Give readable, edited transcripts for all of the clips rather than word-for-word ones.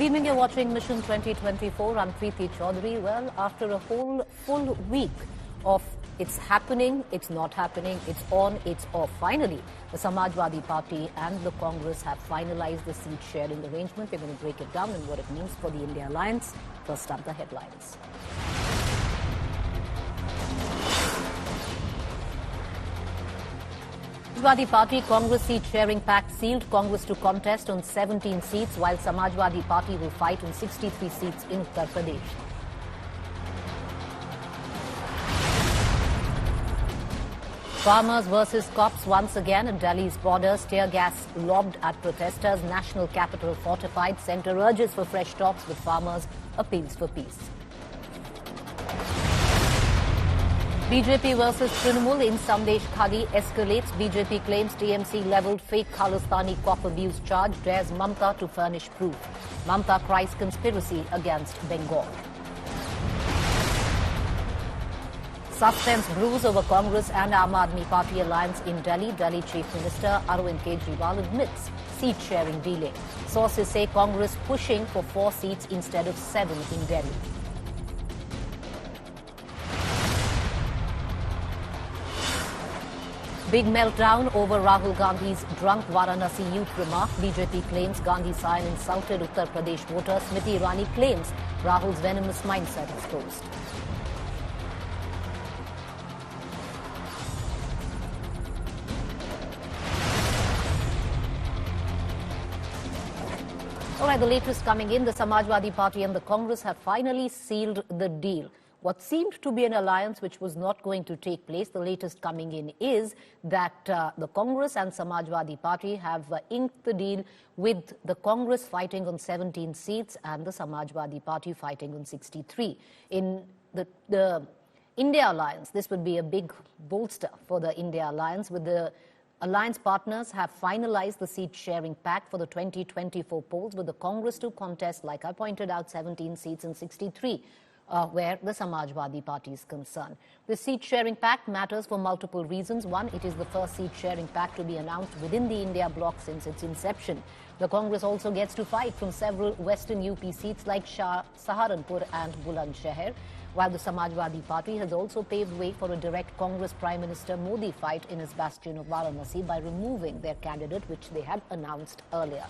evening, you're watching Mission 2024. I'm Preeti Choudhary. Well, after a whole full week of it's happening, it's not happening, it's on, it's off. Finally, the Samajwadi Party and the Congress have finalized the seat sharing arrangement. We're going to break it down and what it means for the India Alliance. First up, the headlines. Samajwadi Party Congress seat sharing pact sealed. Congress to contest on 17 seats, while Samajwadi Party will fight on 63 seats in Uttar Pradesh. Farmers versus cops once again at Delhi's borders. Tear gas lobbed at protesters. National capital fortified. Centre urges for fresh talks with farmers. Appeals for peace. BJP versus Trinamool in Sandesh Khali escalates. BJP claims TMC levelled fake Khalistani cop abuse charge. Dares Mamata to furnish proof. Mamata cries conspiracy against Bengal. Suspense brews over Congress and Aam Aadmi Party alliance in Delhi. Delhi Chief Minister Arvind Kejriwal admits seat-sharing delay. Sources say Congress pushing for 4 seats instead of 7 in Delhi. Big meltdown over Rahul Gandhi's drunk Varanasi youth remark. BJP claims Gandhi sire insulted Uttar Pradesh voters. Smriti Irani claims Rahul's venomous mindset exposed. All right, the latest coming in, the Samajwadi Party and the Congress have finally sealed the deal. What seemed to be an alliance which was not going to take place, the latest coming in is that the Congress and Samajwadi Party have inked the deal with the Congress fighting on 17 seats and the Samajwadi Party fighting on 63. In the India Alliance, this would be a big bolster for the India Alliance, with the alliance partners have finalized the seat-sharing pact for the 2024 polls, with the Congress to contest, like I pointed out, 17 seats and 63. Where the Samajwadi Party is concerned. The seat-sharing pact matters for multiple reasons. One, it is the first seat-sharing pact to be announced within the India bloc since its inception. The Congress also gets to fight from several western UP seats like Saharanpur and Bulandshahr, while the Samajwadi Party has also paved way for a direct Congress Prime Minister Modi fight in his bastion of Varanasi by removing their candidate, which they had announced earlier.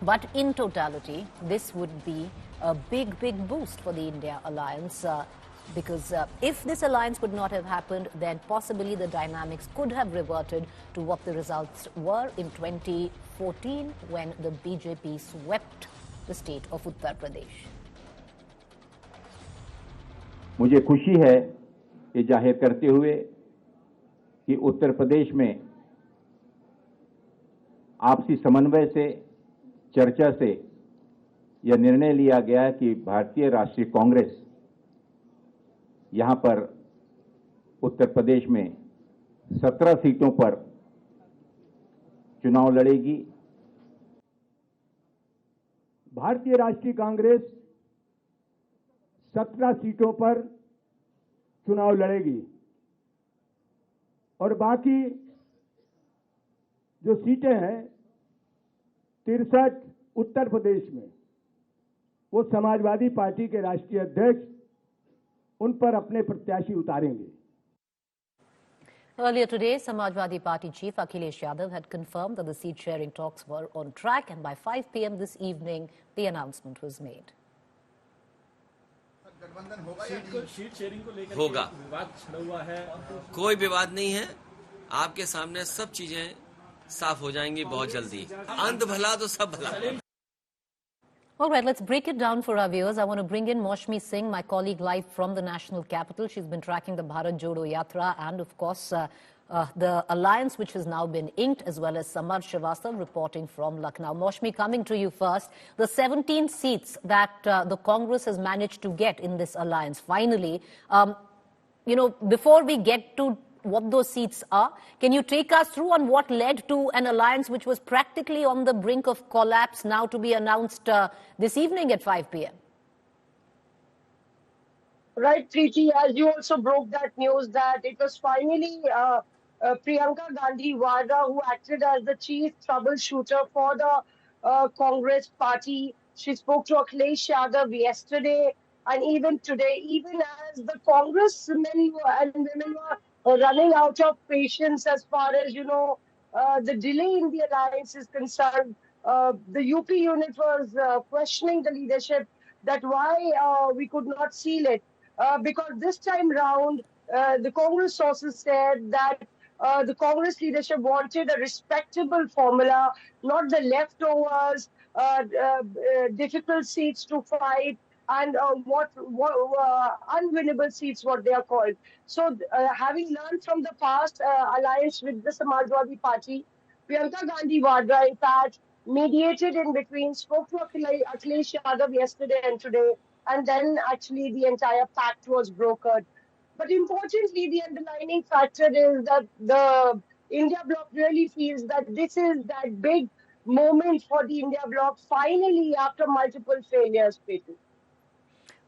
But in totality, this would be a big, big boost for the India Alliance because if this alliance would not have happened, then possibly the dynamics could have reverted to what the results were in 2014 when the BJP swept the state of Uttar Pradesh. मुझे खुशी है ये जाहिर करते हुए कि उत्तर प्रदेश में आपसी समन्वय से, चर्चा से यह निर्णय लिया गया कि भारतीय राष्ट्रीय कांग्रेस यहां पर उत्तर प्रदेश में 17 सीटों पर चुनाव लड़ेगी। भारतीय राष्ट्रीय कांग्रेस 17 सीटों पर चुनाव लड़ेगी और बाकी जो सीटें हैं 63 उत्तर प्रदेश में वो समाजवादी पार्टी के राष्ट्रीय अध्यक्ष उन पर अपने प्रत्याशी उतारेंगे। Earlier today, Samajwadi Party chief Akhilesh Yadav had confirmed that the seat-sharing talks were on track, and by 5 p.m. this evening, the announcement was made. Seat sharing को लेकर होगा, विवाद छिड़ा हुआ है। कोई विवाद नहीं है, आपके सामने सब चीजें साफ हो जाएंगी बहुत जल्दी। अंत भला तो सब भला। All right, let's break it down for our viewers. I want to bring in Maushmi Singh, my colleague live from the national capital. She's been tracking the Bharat Jodo Yatra and, of course, the alliance which has now been inked, as well as Samar Srivastava reporting from Lucknow. Maushmi, coming to you first. The 17 seats that the Congress has managed to get in this alliance, finally, before we get to what those seats are, can you take us through on what led to an alliance which was practically on the brink of collapse, now to be announced this evening at 5 p.m.? Right, Preeti, as you also broke that news that it was finally Priyanka Gandhi Wada who acted as the chief troubleshooter for the Congress party She spoke to Akhilesh Yadav yesterday and even today, even as the congressmen and women were running out of patience as far as, the delay in the alliance is concerned. The UP unit was questioning the leadership that why we could not seal it. Because this time round, the Congress sources said that the Congress leadership wanted a respectable formula, not the leftovers, difficult seats to fight, and unwinnable seats, what they are called. So, having learned from the past alliance with the Samajwadi Party, Priyanka Gandhi Vadra, in fact, mediated in between, spoke to Akhilesh Yadav yesterday and today, and then actually the entire pact was brokered. But importantly, the underlining factor is that the India bloc really feels that this is that big moment for the India bloc finally after multiple failures, Preeti.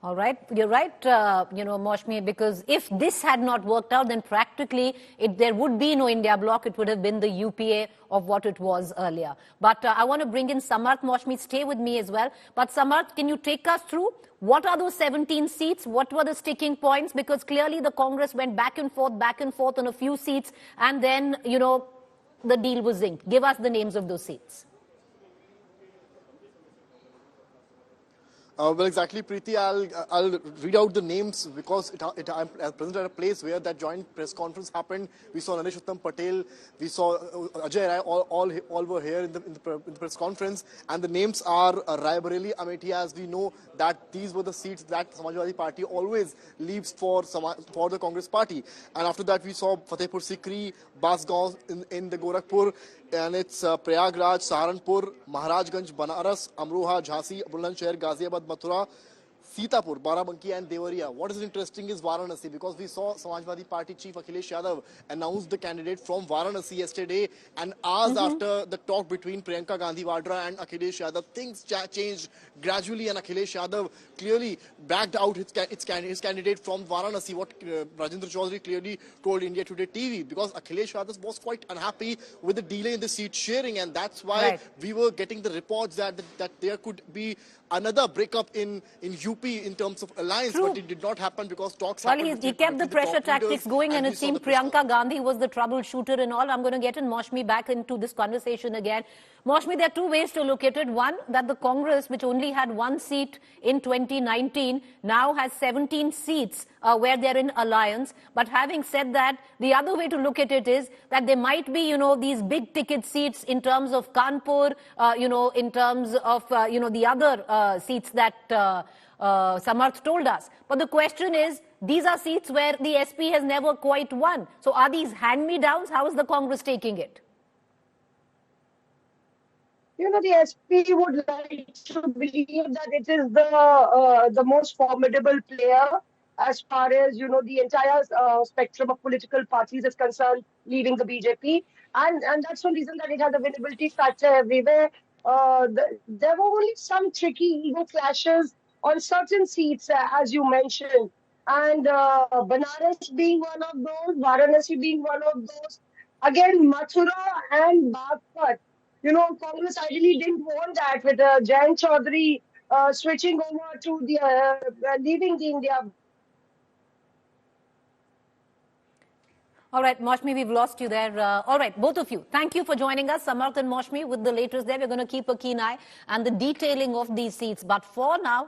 All right, you're right, Maushmi, because if this had not worked out, then practically there would be no India bloc. It would have been the UPA of what it was earlier. But I want to bring in Samarth. Maushmi, stay with me as well. But Samarth, can you take us through what are those 17 seats? What were the sticking points? Because clearly the Congress went back and forth on a few seats, and then, the deal was inked. Give us the names of those seats. Well, exactly, Preeti. I'll read out the names because I'm present at a place where that joint press conference happened. We saw Nareshwar Patel, we saw Ajay Rai, all were here in the press conference, and the names are Rae Bareli, Amethi, as we know that these were the seats that Samajwadi Party always leaves for the Congress Party. And after that, we saw Fatehpur Sikri, Basgaon in the Gorakhpur, and it's Prayagraj, Saharanpur, Maharajganj, Banaras, Amroha, Jhansi, Bulandshahr, Ghaziabad, Mathura, Sitapur, Barabanki and Devariya. What is interesting is Varanasi, because we saw Samajwadi Party Chief Akhilesh Yadav announce the candidate from Varanasi yesterday, and hours after the talk between Priyanka Gandhi Vadra and Akhilesh Yadav, things changed gradually, and Akhilesh Yadav clearly backed out his candidate from Varanasi, what Rajendra Choudhary clearly told India Today TV, because Akhilesh Yadav was quite unhappy with the delay in the seat sharing, and that's why we were getting the reports that there could be another breakup in UP in terms of alliance, but it did not happen because talks happened. Well, he kept the pressure tactics going, and it seemed Priyanka Gandhi was the troubleshooter and all. I'm going to get in Maushmi back into this conversation again. Maushmi, there are two ways to look at it. One, that the Congress, which only had one seat in 2019, now has 17 seats where they're in alliance. But having said that, the other way to look at it is that there might be, these big ticket seats in terms of Kanpur, in terms of, the other seats that Samarth told us. But the question is, these are seats where the SP has never quite won. So are these hand-me-downs? How is the Congress taking it? The SP would like to believe that it is the most formidable player as far as, the entire spectrum of political parties is concerned, leaving the BJP. And that's one reason that it has a winnability factor everywhere. There were only some tricky ego clashes on certain seats, as you mentioned. And Banaras being one of those, Varanasi being one of those. Again, Mathura and Bagpat. Congress ideally didn't want that with Jayant Choudhary switching over to the leaving the India. All right, Maushmi, we've lost you there. All right, both of you, thank you for joining us, Samarth and Maushmi, with the latest there. We're going to keep a keen eye and the detailing of these seats. But for now,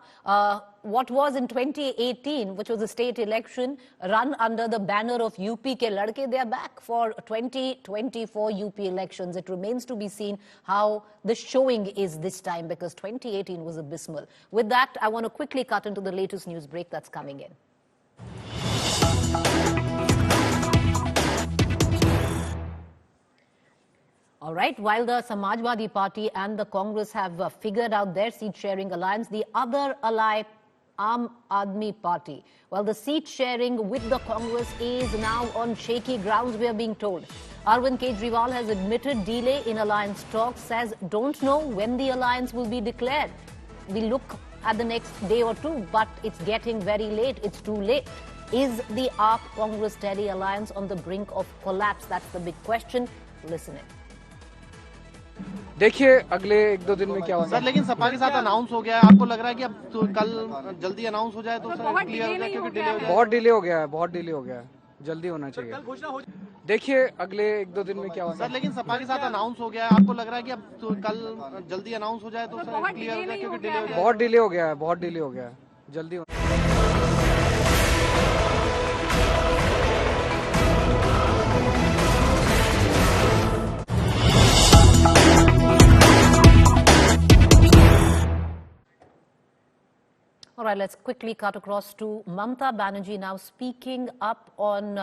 what was in 2018, which was a state election run under the banner of UP ke ladke, they are back for 2024 UP elections. It remains to be seen how the showing is this time, because 2018 was abysmal. With that, I want to quickly cut into the latest news break that's coming in. All right, while the Samajwadi Party and the Congress have figured out their seat-sharing alliance, the other ally, Aam Aadmi Party, well, the seat-sharing with the Congress is now on shaky grounds, we are being told. Arvind Kejriwal has admitted delay in alliance talks, says don't know when the alliance will be declared. We look at the next day or two, but it's getting very late. It's too late. Is the AAP Congress-Delhi alliance on the brink of collapse? That's the big question. Listen in. देखिए अगले 1-2 दिन में क्या होगा sir. लेकिन सपा के साथ announce हो गया है, आपको लग रहा है कि अब तो कल जल्दी अनाउंस हो जाए तो क्लियर हो जाए, क्योंकि डिले हो जाए। बहुत डिले हो गया है, जल्दी होना चाहिए। देखिए अगले 1-2 दिन में क्या होगा सर। लेकिन सपा के साथ अनाउंस हो गया है, आपको लग रहा है कि अब तो कल जल्दी अनाउंस हो जाए तो क्लियर हो जाए, क्योंकि डिले हो जाए। बहुत डिले हो गया है, जल्दी होना। All right, let's quickly cut across to Mamata Banerji now speaking up on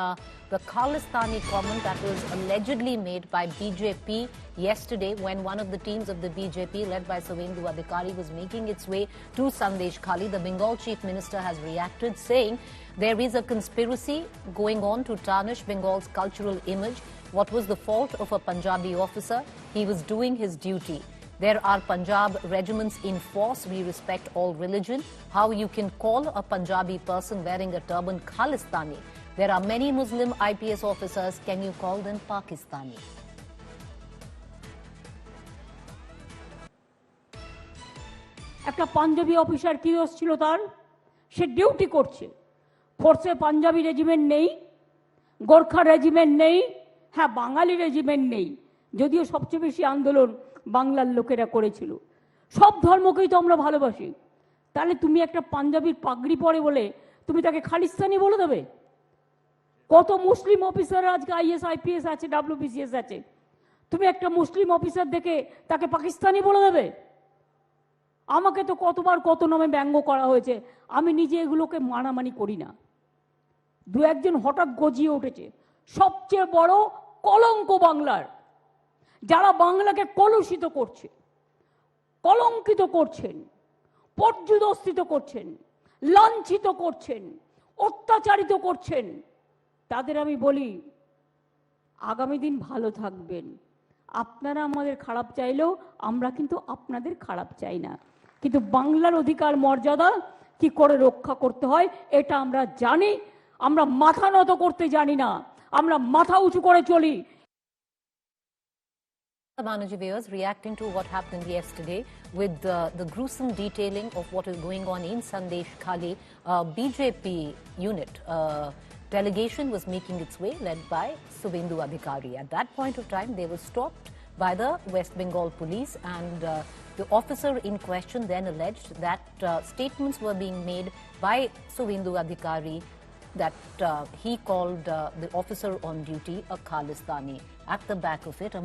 the Khalistani comment that was allegedly made by BJP yesterday when one of the teams of the BJP led by Suvendu Adhikari was making its way to Sandesh Khali. The Bengal Chief Minister has reacted saying there is a conspiracy going on to tarnish Bengal's cultural image. What was the fault of a Punjabi officer? He was doing his duty. There are Punjab regiments in force. We respect all religion. How you can call a Punjabi person wearing a turban Khalistani? There are many Muslim IPS officers. Can you call them Pakistani? একটা panjabi officer কি হচ্ছিল তার সে duty করছে ফোর্সে panjabi regiment নেই Gorkha regiment নেই হ্যাঁ বাঙালি regiment নেই যদিও সবচেয়ে বেশি আন্দোলন বাংলার লোকেরা করেছিল সব ধর্মকেই তো আমরা ভালোবাসি তাহলে তুমি একটা পাঞ্জাবির পাগড়ি পরে বলে তুমি তাকে খালিস্তানি বলে দেবে কত মুসলিম অফিসার আজকে আইএস আইপিএস আছে ডব্লিউবিসিএস আছে তুমি একটা মুসলিম অফিসার দেখে তাকে পাকিস্তানি বলে দেবে আমাকে তো কতবার কত নামে ব্যঙ্গ করা হয়েছে আমি নিজে এগুলোকে মানামানি করি না দু একজন হঠাৎ গজিয়ে উঠেছে সবচেয়ে বড় কলঙ্ক বাংলার যারা বাংলাকে কলুষিত করছে কলঙ্কিত করছেন পর্যুদস্তিত করছেন লাঞ্ছিত করছেন অত্যাচারিত করছেন তাদের আমি বলি আগামী দিন ভালো থাকবেন আপনারা আমাদের খারাপ চাইলেও আমরা কিন্তু আপনাদের খারাপ চাই না কিন্তু বাংলার অধিকার মর্যাদা কি করে রক্ষা করতে হয় এটা আমরা জানি আমরা মাথা নত করতে জানি না আমরা মাথা উঁচু করে চলি Banerji viewers reacting to what happened yesterday with the gruesome detailing of what is going on in Sandesh Khali. BJP unit delegation was making its way led by Suvendu Adhikari. At that point of time, they were stopped by the West Bengal police and the officer in question then alleged that statements were being made by Suvendu Adhikari that he called the officer on duty a Khalistani. At the back of it, a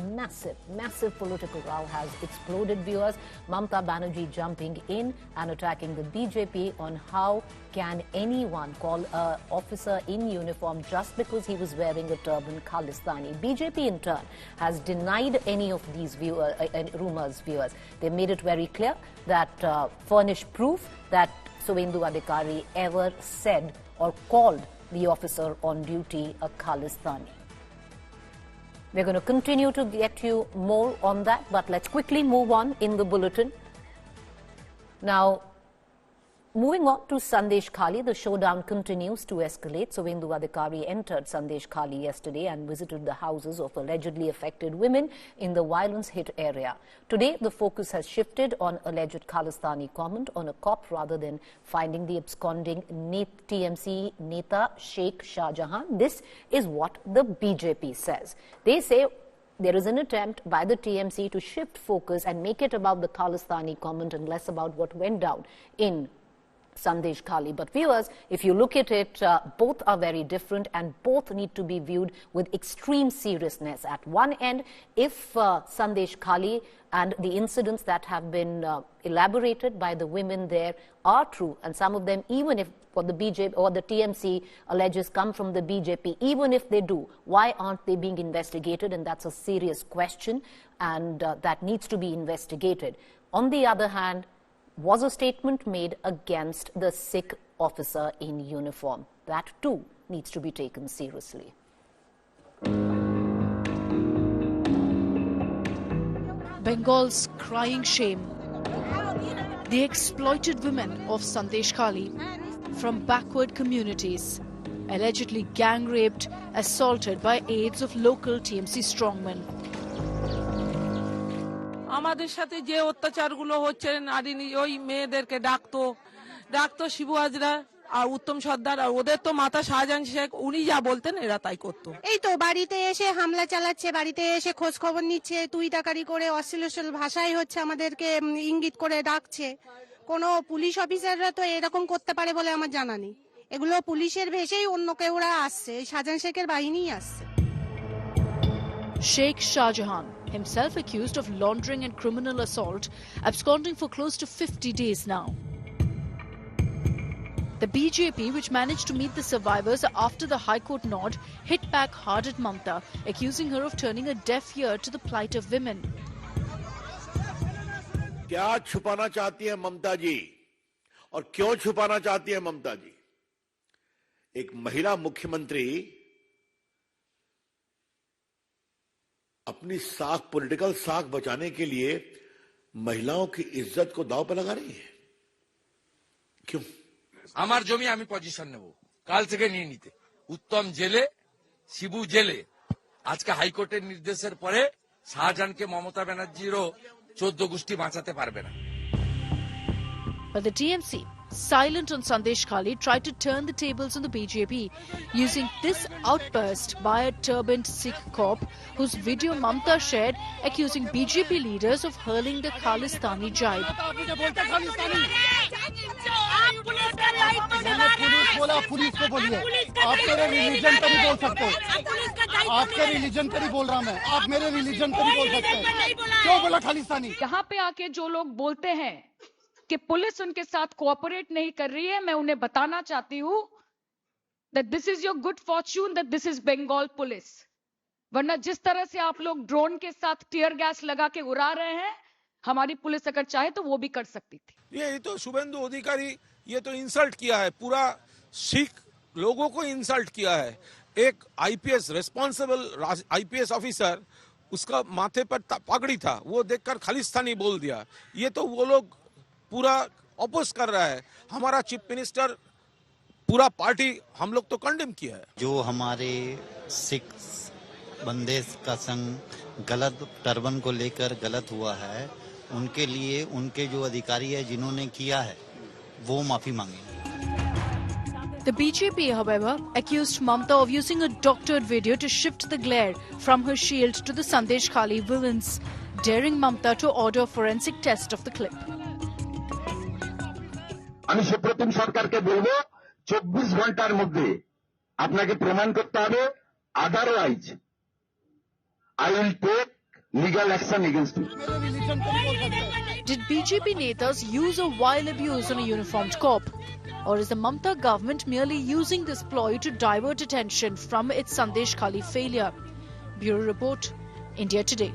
massive political row has exploded, viewers. Mamata Banerji jumping in and attacking the BJP on how can anyone call an officer in uniform just because he was wearing a turban Khalistani. BJP in turn has denied any of these rumors, viewers. They made it very clear that furnish proof that Suvendu Adhikari ever said or called the officer on duty a Khalistani. We're going to continue to get you more on that, but let's quickly move on in the bulletin. Now, moving on to Sandesh Khali, the showdown continues to escalate. Suvendu Adhikari entered Sandesh Khali yesterday and visited the houses of allegedly affected women in the violence-hit area. Today, the focus has shifted on alleged Khalistani comment on a cop rather than finding the absconding TMC Neta Sheikh Shah Jahan. This is what the BJP says. They say there is an attempt by the TMC to shift focus and make it about the Khalistani comment and less about what went down in Sandesh Khali. But viewers, if you look at it, both are very different and both need to be viewed with extreme seriousness. At one end, if Sandesh Khali and the incidents that have been elaborated by the women there are true, and some of them, even if what the BJP or the TMC alleges come from the BJP, even if they do, why aren't they being investigated? And that's a serious question, and that needs to be investigated. On the other hand, was a statement made against the Sikh officer in uniform. That too needs to be taken seriously. Bengal's crying shame. The exploited women of Sandesh Khali from backward communities, allegedly gang raped, assaulted by aides of local TMC strongmen. আমাদের সাথে যে অত্যাচারগুলো হচ্ছে নারী ওই মেয়েদেরকে ডাকতো শিবু হাজরা আর উত্তম সর্দার, আর ওদের তো মাতা শাহজাহান শেখ, উনি যা বলতেন এরা তাই করতো। এই তো বাড়িতে এসে হামলা চালাচ্ছে, বাড়িতে এসে খোঁজ খবর নিচ্ছে, তুই টাকারি করে অশ্লীল ভাষায় হচ্ছে আমাদেরকে ইঙ্গিত করে ডাকছে। কোনো পুলিশ অফিসাররা তো এরকম করতে পারে বলে আমার জানা নেই। এগুলো পুলিশের ভেসেই অন্য কেউ আসছে, শাহজাহান শেখের বাহিনীই আসছে। Sheikh Shahjahan, himself accused of laundering and criminal assault, absconding for close to 50 days now. The BJP, which managed to meet the survivors after the High Court nod, hit back hard at Mamata, accusing her of turning a deaf ear to the plight of women. क्या छुपाना चाहती है ममता जी और क्यों छुपाना चाहती है ममता जी? एक महिला मुख्यमंत्री अपनी साख, पॉलिटिकल साख बचाने के लिए महिलाओं की इज्जत को दांव पर लगा रही है। क्यों? আমার জমি আমি পজিশন নেব, কাল থেকে নিয়ে নিতে। উত্তম জেলে, শিবু জেলে। আজকে হাইকোর্টের নির্দেশের পরে শাহজাহানকে মমতা ব্যানার্জিরও 14 গোষ্ঠী বাঁচাতে পারবে না। But the TMC, silent on Sandesh Khali, tried to turn the tables on the BJP using this outburst by a turbaned Sikh cop whose video Mamata shared, accusing BJP leaders of hurling the Khalistani jibe. Police को बोलिए, आप मेरे religion पर ही बोल सकते हो। आपके religion पर ही बोल रहा मैं, आप मेरे रिलीजन पर ही बोल सकते हैं। क्यों बोला खालिस्तानी? यहाँ पे आके जो लोग बोलते हैं कि पुलिस उनके साथ कोऑपरेट नहीं कर रही है, मैं उन्हें बताना चाहती हूँ that this is your good fortune that this is Bengal police. वरना जिस तरह से आप लोग ड्रोन के साथ टीयर गैस लगा के उड़ा रहे हैं, हमारी पुलिस अगर चाहे तो वो भी कर सकती थी। ये तो शुभेंदु अधिकारी, ये तो इंसल्ट किया है, पूरा सिख लोगों को इंसल्ट किया है। एक आईपीएस, रिस्पॉन्सिबल आईपीएस ऑफिसर, उसका माथे पर पगड़ी था, वो देखकर खालिस्तानी बोल दिया। ये तो वो लोग पूरा अपोज कर रहा है। हमारा चीफ मिनिस्टर, पूरा पार्टी, हम लोग तो कंडेम किया है। जो हमारे सिख बंदे का संग गलत टर्बन को लेकर गलत हुआ है, उनके लिए उनके जो अधिकारी है जिन्होंने किया है वो माफी मांगे। The BJP, however, accused Mamata of using a doctored video to shift the glare from her shield to the Sandesh Khali villains, daring Mamata to order a forensic test of the clip. আমি supreme সরকারকে বলবো 24 ঘন্টার মধ্যে আপনাকে প্রমাণ করতে হবে, otherwise I will take legal action against you. Did BJP netas use a vile abuse on a uniformed cop? Or is the Mamata government merely using this ploy to divert attention from its Sandesh Khali failure? Bureau Report, India Today.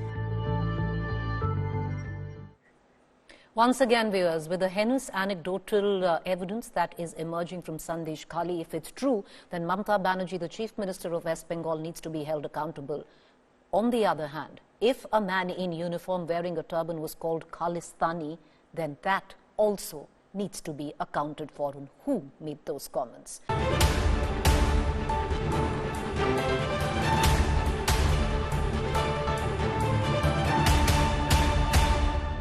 Once again, viewers, with the heinous anecdotal evidence that is emerging from Sandesh Khali, if it's true, then Mamata Banerji, the Chief Minister of West Bengal, needs to be held accountable. On the other hand, if a man in uniform wearing a turban was called Khalistani, then that also needs to be accounted for on who made those comments.